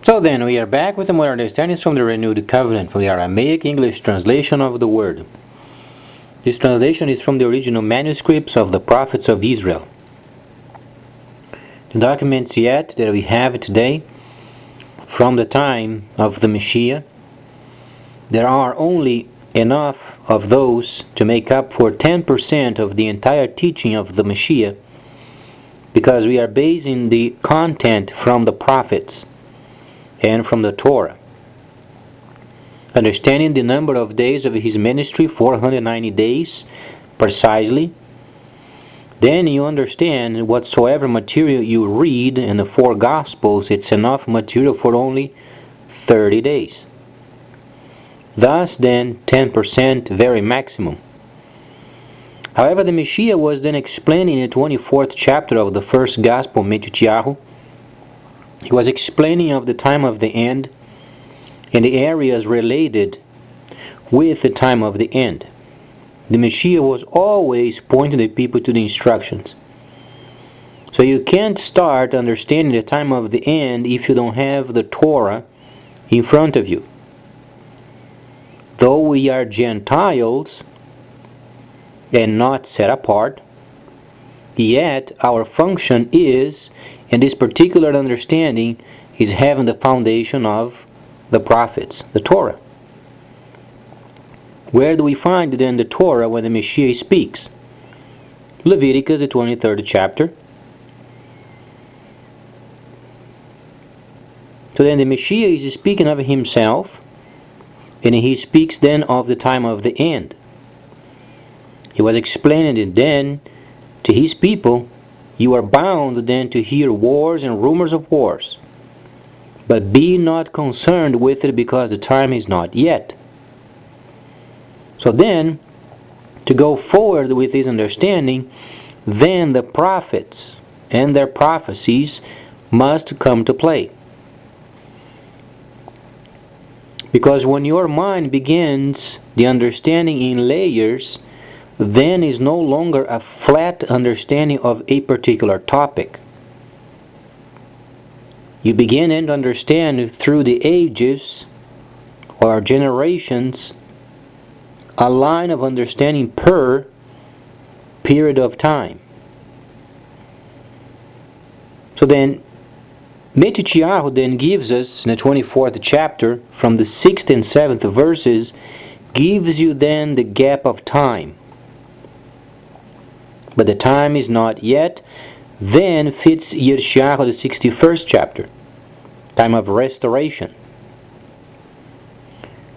So then, we are back with more understandings from the Renewed Covenant, from the Aramaic English translation of the Word. This translation is from the original manuscripts of the prophets of Israel. The documents yet that we have today, from the time of the Messiah, there are only enough of those to make up for 10% of the entire teaching of the Messiah, because we are basing the content from the prophets and from the Torah. Understanding the number of days of his ministry, 490 days precisely, then you understand whatsoever material you read in the four Gospels, it's enough material for only 30 days. Thus then, 10% very maximum. However, the Messiah was then explaining in the 24th chapter of the first Gospel, Tiahu. He was explaining of the time of the end and the areas related with the time of the end. The Messiah was always pointing the people to the instructions. So you can't start understanding the time of the end if you don't have the Torah in front of you. Though we are Gentiles and not set apart, yet our function is, in this particular understanding, is having the foundation of the prophets, the Torah. Where do we find then the Torah when the Messiah speaks? Leviticus, the 23rd chapter. So then the Messiah is speaking of himself, and he speaks then of the time of the end. He was explaining it then to his people. You are bound then to hear wars and rumors of wars, but be not concerned with it, because the time is not yet. So then, to go forward with this understanding, then the prophets and their prophecies must come to play. Because when your mind begins the understanding in layers, then is no longer a flat understanding of a particular topic. You begin and understand through the ages or generations a line of understanding per period of time. So then, Tiahu then gives us, in the 24th chapter, from the 6th and 7th verses, gives you then the gap of time. But the time is not yet. Then fits Yeshayahu, the 61st chapter, time of restoration.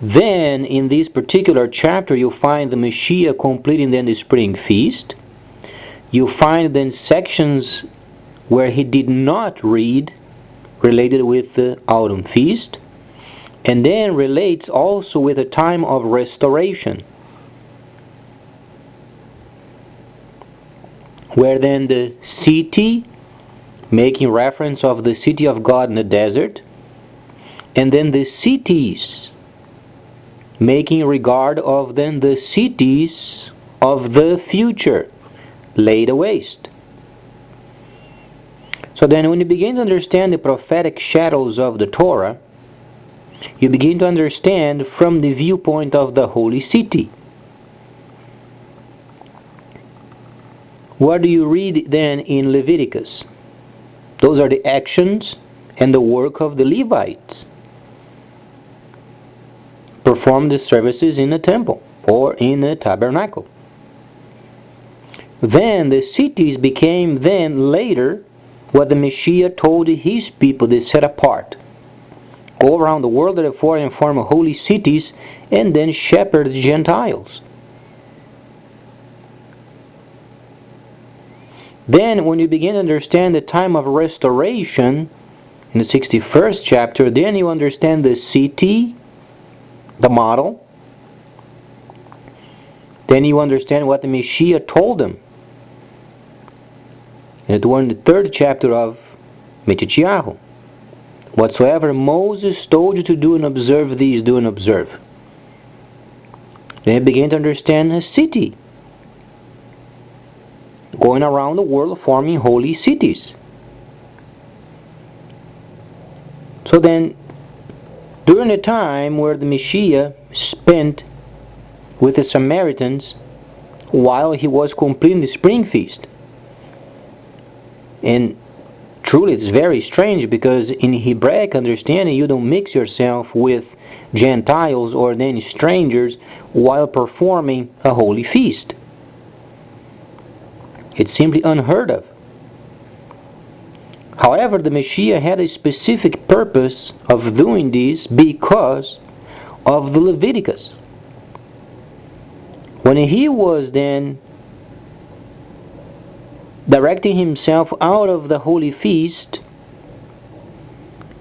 Then, in this particular chapter, you find the Messiah completing then the spring feast. You find then sections where he did not read, related with the autumn feast, and then relates also with the time of restoration, where then the city, making reference of the city of God in the desert, and then the cities, making regard of then the cities of the future, laid waste. So then when you begin to understand the prophetic shadows of the Torah, you begin to understand from the viewpoint of the holy city. What do you read then in Leviticus? Those are the actions and the work of the Levites. Perform the services in the temple or in the tabernacle. Then the cities became then later what the Messiah told his people they set apart. Go around the world therefore and form holy cities, and then shepherd the Gentiles. Then when you begin to understand the time of restoration, in the 61st chapter, then you understand the city, the model. Then you understand what the Messiah told them. And it was in the 3rd chapter of Tiahu. Whatsoever Moses told you to do and observe these, do and observe. Then you begin to understand a city, going around the world forming holy cities. So then, during the time where the Messiah spent with the Samaritans while he was completing the spring feast, and truly it's very strange, because in Hebraic understanding you don't mix yourself with Gentiles or then strangers while performing a holy feast. It's simply unheard of. However, the Messiah had a specific purpose of doing this because of the Leviticus. When he was then directing himself out of the holy feast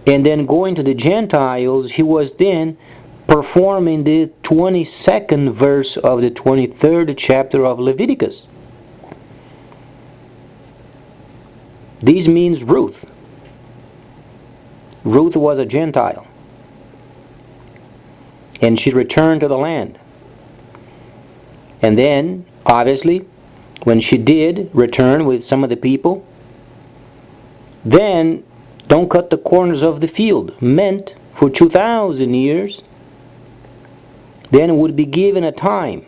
and then going to the Gentiles, he was then performing the 22nd verse of the 23rd chapter of Leviticus. This means Ruth. Ruth was a Gentile, and she returned to the land. And then, obviously, when she did return with some of the people, then don't cut the corners of the field meant for 2,000 years, then would be given a time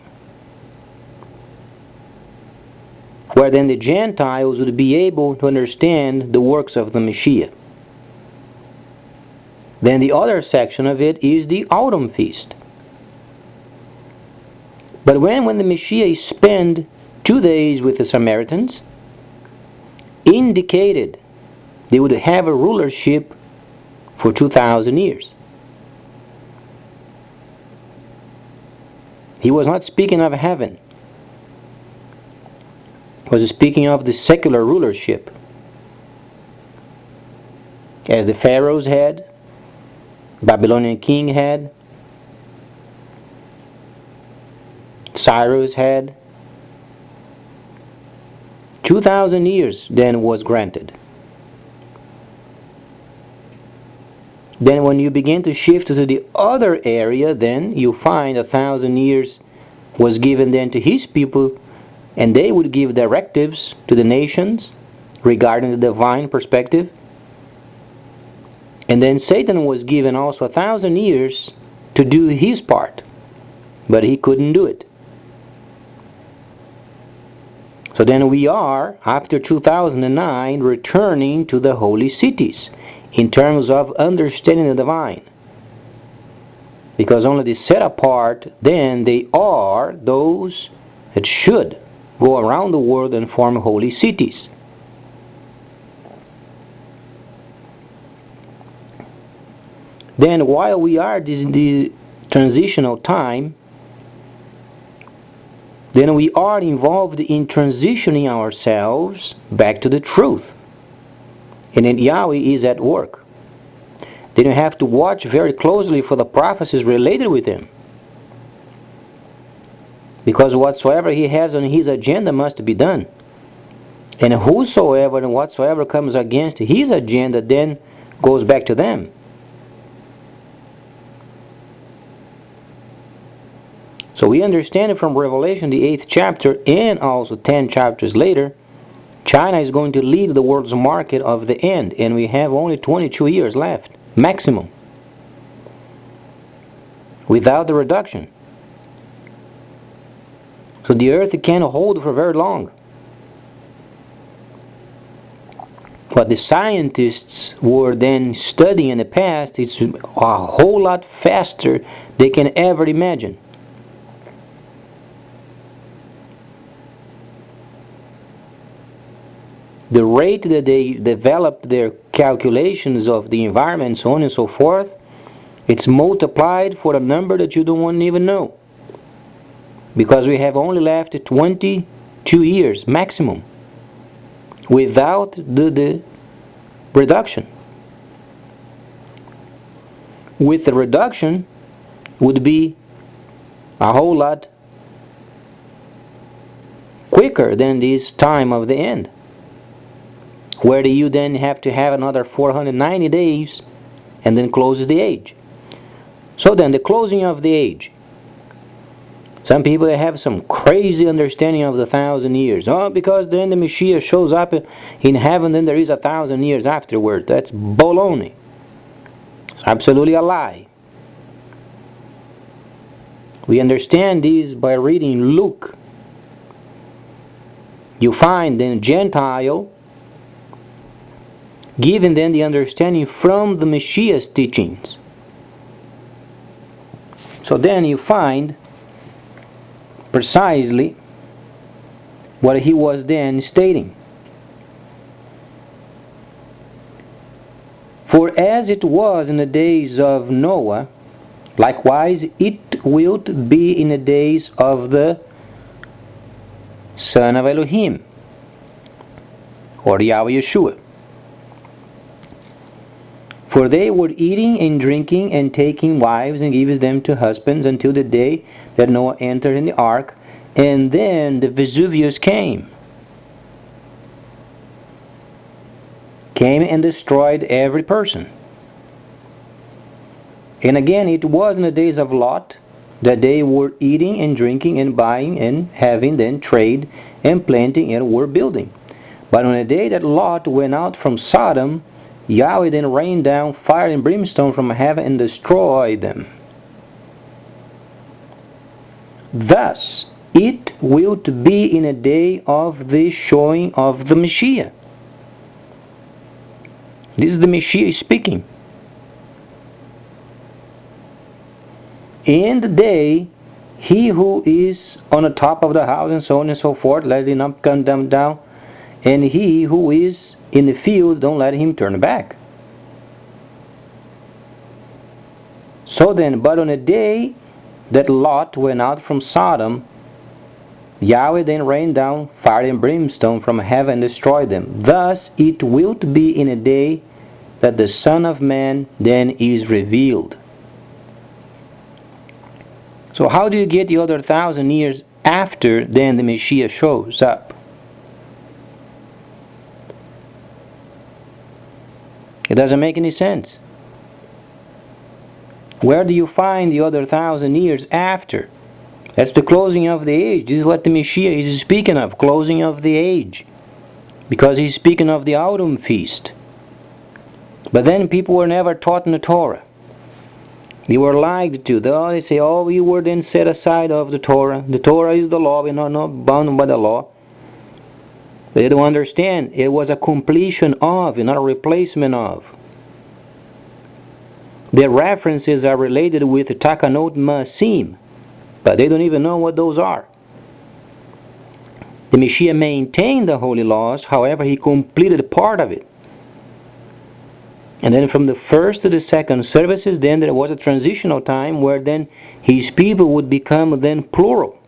where then the Gentiles would be able to understand the works of the Messiah. Then the other section of it is the autumn feast. But when the Messiah spent 2 days with the Samaritans, indicated they would have a rulership for 2,000 years. He was not speaking of heaven. Was speaking of the secular rulership, as the pharaohs had, Babylonian king had, Cyrus had. 2,000 years then was granted. Then when you begin to shift to the other area, then you find 1,000 years was given then to his people, and they would give directives to the nations regarding the divine perspective. And then Satan was given also 1,000 years to do his part, but he couldn't do it. So then we are, after 2009, returning to the holy cities in terms of understanding the divine. Because only the set apart, then they are those that should go around the world and form holy cities. Then while we are in the transitional time, then we are involved in transitioning ourselves back to the truth. And then Yahweh is at work. Then you have to watch very closely for the prophecies related with him. Because whatsoever he has on his agenda must be done. And whosoever and whatsoever comes against his agenda then goes back to them. So we understand it from Revelation, the 8th chapter, and also 10 chapters later, China is going to lead the world's market of the end, and we have only 22 years left, maximum, without the reduction. So the earth can't hold for very long. What the scientists were then studying in the past, it's a whole lot faster than they can ever imagine. The rate that they developed their calculations of the environment, so on and so forth, it's multiplied for a number that you don't even know. Because we have only left 22 years maximum without the reduction. With the reduction would be a whole lot quicker than this time of the end, where you then have to have another 490 days and then closes the age. So then the closing of the age. Some people have some crazy understanding of the 1,000 years. Oh, because then the Messiah shows up in heaven, then there is 1,000 years afterward. That's baloney. It's absolutely a lie. We understand this by reading Luke. You find then Gentile giving them the understanding from the Messiah's teachings. So then you find precisely what he was then stating. For as it was in the days of Noah, likewise it will be in the days of the Son of Elohim, or Yahweh Yeshua. For they were eating and drinking and taking wives and giving them to husbands until the day that Noah entered in the ark, and then the Vesuvius came and destroyed every person. And again, it was in the days of Lot that they were eating and drinking and buying and having then trade and planting and were building. But on the day that Lot went out from Sodom, Yahweh then rained down fire and brimstone from heaven and destroyed them. Thus it will be in a day of the showing of the Messiah. This is the Messiah speaking. In the day, he who is on the top of the house and so on and so forth, let him not come down, and he who is in the field, don't let him turn back. So then, but on the day that Lot went out from Sodom, Yahweh then rained down fire and brimstone from heaven and destroyed them. Thus it will be in a day that the Son of Man then is revealed. So how do you get the other 1,000 years after then the Messiah shows up? It doesn't make any sense. Where do you find the other 1,000 years after? That's the closing of the age. This is what the Messiah is speaking of, closing of the age. Because he's speaking of the autumn feast. But then people were never taught in the Torah. They were lied to. They say, oh, we were then set aside of the Torah. The Torah is the law. We're not bound by the law. They don't understand. It was a completion of, and not a replacement of. Their references are related with Takanot Masim, but they don't even know what those are. The Messiah maintained the holy laws, however, he completed part of it. And then from the first to the second services, then there was a transitional time where then his people would become then plural.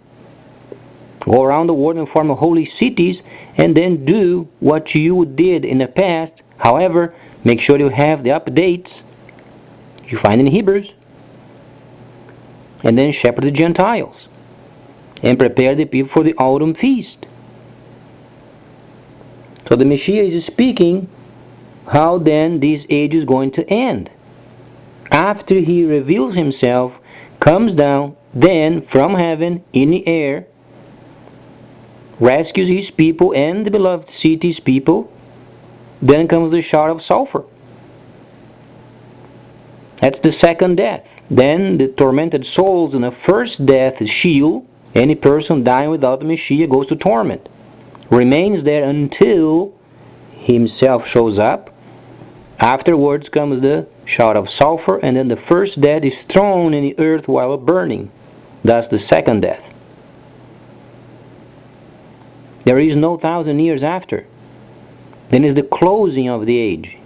Go around the world and form holy cities and then do what you did in the past. However, make sure you have the updates you find in Hebrews. And then shepherd the Gentiles. And prepare the people for the autumn feast. So the Messiah is speaking how then this age is going to end. After he reveals himself, comes down, then from heaven in the air, rescues his people and the beloved city's people, then comes the shower of sulfur. That's the second death. Then the tormented souls in the first death is Sheol. Any person dying without the Messiah goes to torment. Remains there until himself shows up. Afterwards comes the shower of sulfur, and then the first death is thrown in the earth while burning. Thus the second death. There is no 1,000 years after. Then is the closing of the age.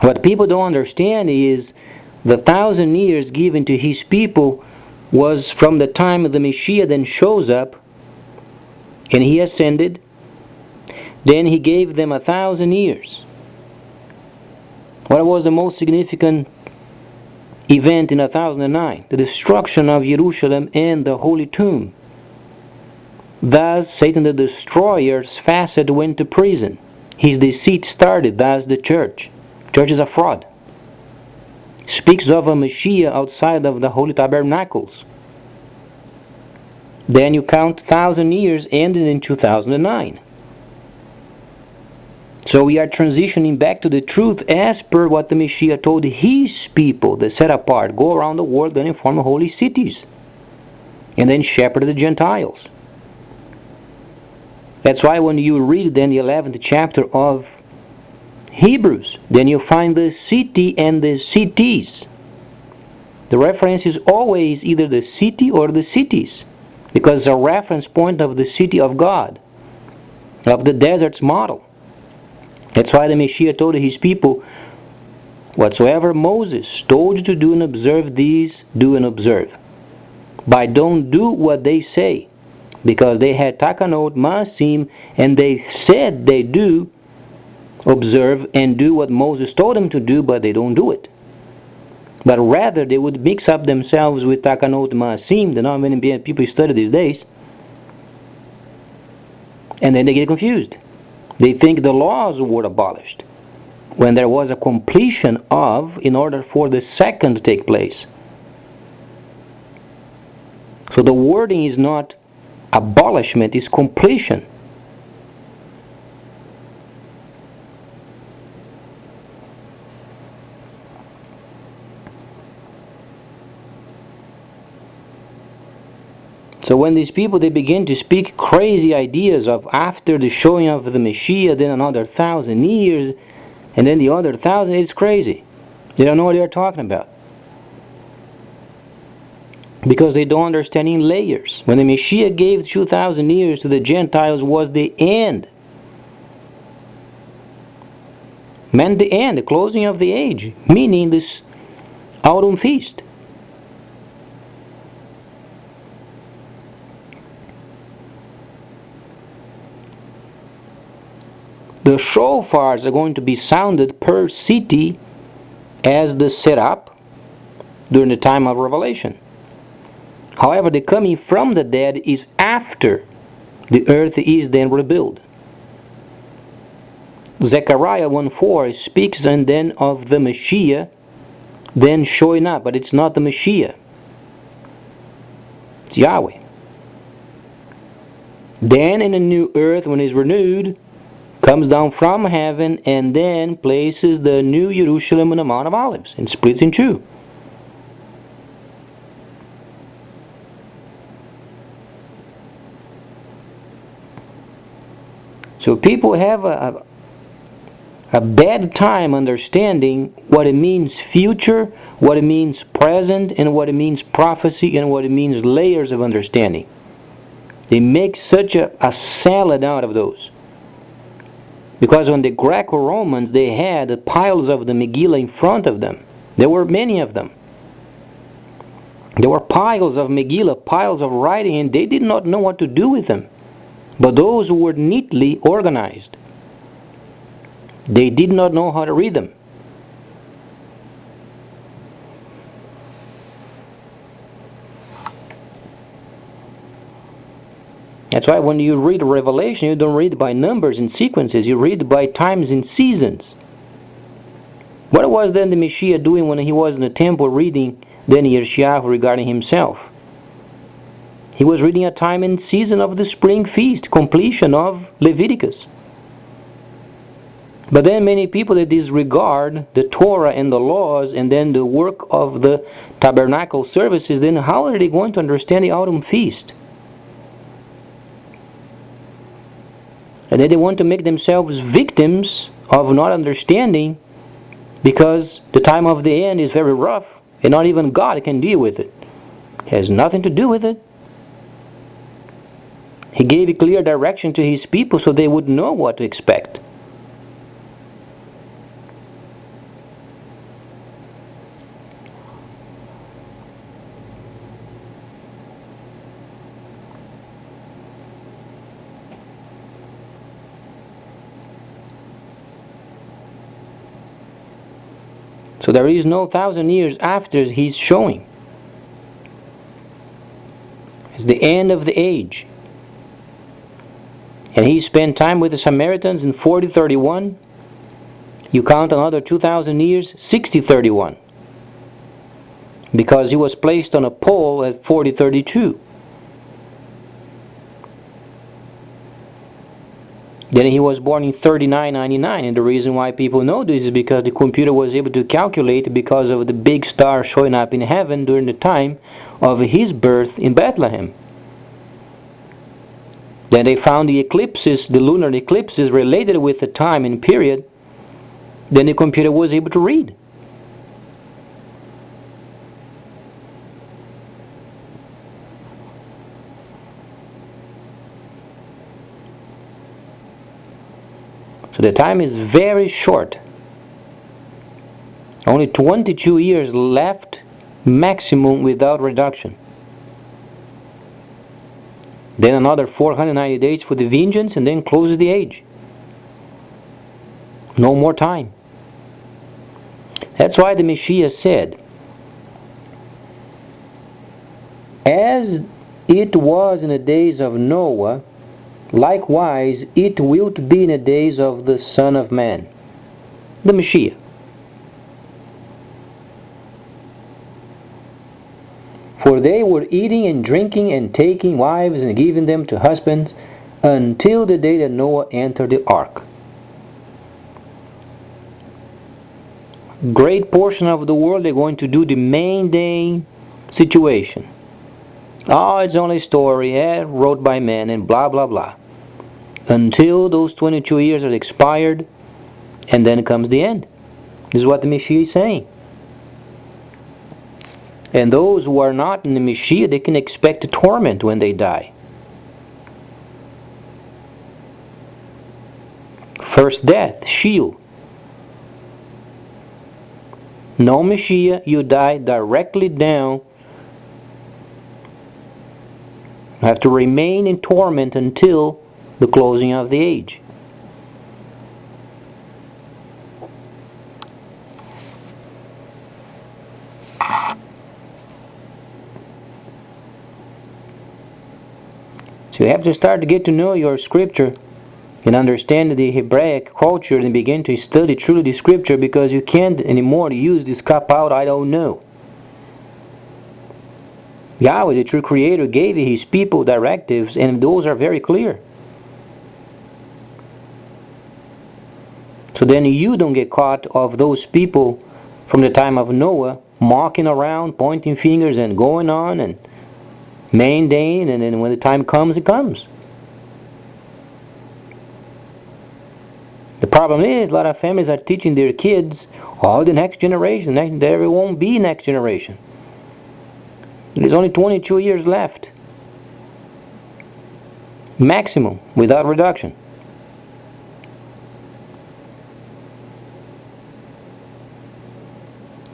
What people don't understand is the 1,000 years given to his people was from the time of the Messiah then shows up and he ascended. Then he gave them 1,000 years. What was the most significant event in 1009? The destruction of Jerusalem and the Holy Tomb. Thus Satan the destroyer's facet went to prison. His deceit started. Thus the church. Church is a fraud. Speaks of a Messiah outside of the Holy Tabernacles. Then you count 1,000 years ending in 2009. So we are transitioning back to the truth as per what the Messiah told his people, the set apart, go around the world and form holy cities, and then shepherd the Gentiles. That's why when you read then the 11th chapter of Hebrews, then you find the city and the cities. The reference is always either the city or the cities, because it's a reference point of the city of God, of the desert's model. That's why the Messiah told his people, whatsoever Moses told you to do and observe, these do and observe. But don't do what they say, because they had takanot maasim, and they said they do observe and do what Moses told them to do, but they don't do it. But rather they would mix up themselves with takanot maasim. There are not many people study these days, and then they get confused. They think the laws were abolished when there was a completion of, in order for the second to take place. So the wording is not abolishment, it's completion. So when these people, they begin to speak crazy ideas of after the showing of the Messiah, then another 1,000 years, and then the other 1,000, it's crazy. They don't know what they're talking about. Because they don't understand in layers. When the Messiah gave 2,000 years to the Gentiles was the end. Meant the end, the closing of the age, meaning this autumn feast. The shofars are going to be sounded per city as the setup during the time of Revelation. However, the coming from the dead is after the earth is then rebuilt. Zechariah 1:4 speaks and then of the Messiah then showing up, but it's not the Messiah. It's Yahweh. Then in the new earth, when it's renewed, comes down from heaven and then places the new Jerusalem on the Mount of Olives and splits in two. So people have a bad time understanding what it means future, what it means present, and what it means prophecy, and what it means layers of understanding. They make such a salad out of those. Because when the Greco-Romans, they had piles of the Megillah in front of them. There were many of them. There were piles of Megillah, piles of writing, and they did not know what to do with them. But those who were neatly organized, they did not know how to read them. That's why when you read Revelation, you don't read by numbers and sequences, you read by times and seasons. What was then the Messiah doing when he was in the temple reading then Yeshayahu regarding himself? He was reading a time and season of the spring feast, completion of Leviticus. But then many people, they disregard the Torah and the laws and then the work of the tabernacle services. Then how are they going to understand the autumn feast? And then they want to make themselves victims of not understanding, because the time of the end is very rough and not even God can deal with it. It has nothing to do with it. He gave a clear direction to his people so they would know what to expect. So there is no 1,000 years after his showing. It's the end of the age. And he spent time with the Samaritans in 4031. You count another 2,000 years, 6031. Because he was placed on a pole at 4032. Then he was born in 3999, and the reason why people know this is because the computer was able to calculate because of the big star showing up in heaven during the time of his birth in Bethlehem. Then they found the eclipses, the lunar eclipses related with the time and period. Then the computer was able to read. So the time is very short. Only 22 years left maximum without reduction. Then another 490 days for the vengeance, and then closes the age. No more time. That's why the Messiah said, as it was in the days of Noah, likewise it will be in the days of the Son of Man. The Messiah. For they were eating and drinking and taking wives and giving them to husbands until the day that Noah entered the ark. Great portion of the world, they're going to do the main day situation. Oh, it's only a story, wrote by men, and blah blah blah. Until those 22 years are expired, and then comes the end. This is what the Messiah is saying. And those who are not in the Messiah, they can expect torment when they die. First death, Sheol. No Messiah, you die directly down. You have to remain in torment until the closing of the age. So you have to start to get to know your scripture and understand the Hebraic culture and begin to study truly the scripture, because you can't anymore use this cop out, I don't know. Yahweh, the true creator, gave his people directives, and those are very clear. So then you don't get caught of those people from the time of Noah mocking around, pointing fingers and going on and maintaining, and then when the time comes, it comes. The problem is a lot of families are teaching their kids, oh, the next generation, there won't be next generation. There's only 22 years left. Maximum, without reduction.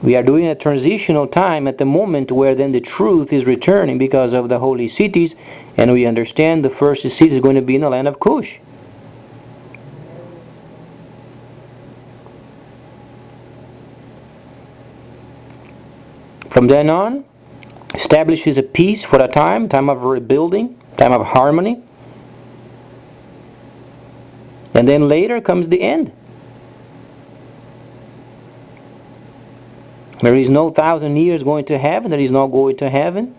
We are doing a transitional time at the moment where then the truth is returning because of the holy cities, and we understand the first city is going to be in the land of Cush. From then on, establishes a peace for a time of rebuilding, time of harmony. And then later comes the end. There is no 1,000 years going to heaven, there is no going to heaven.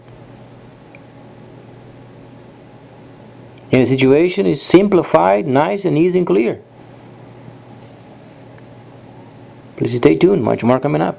And the situation is simplified, nice and easy and clear. Please stay tuned, much more coming up.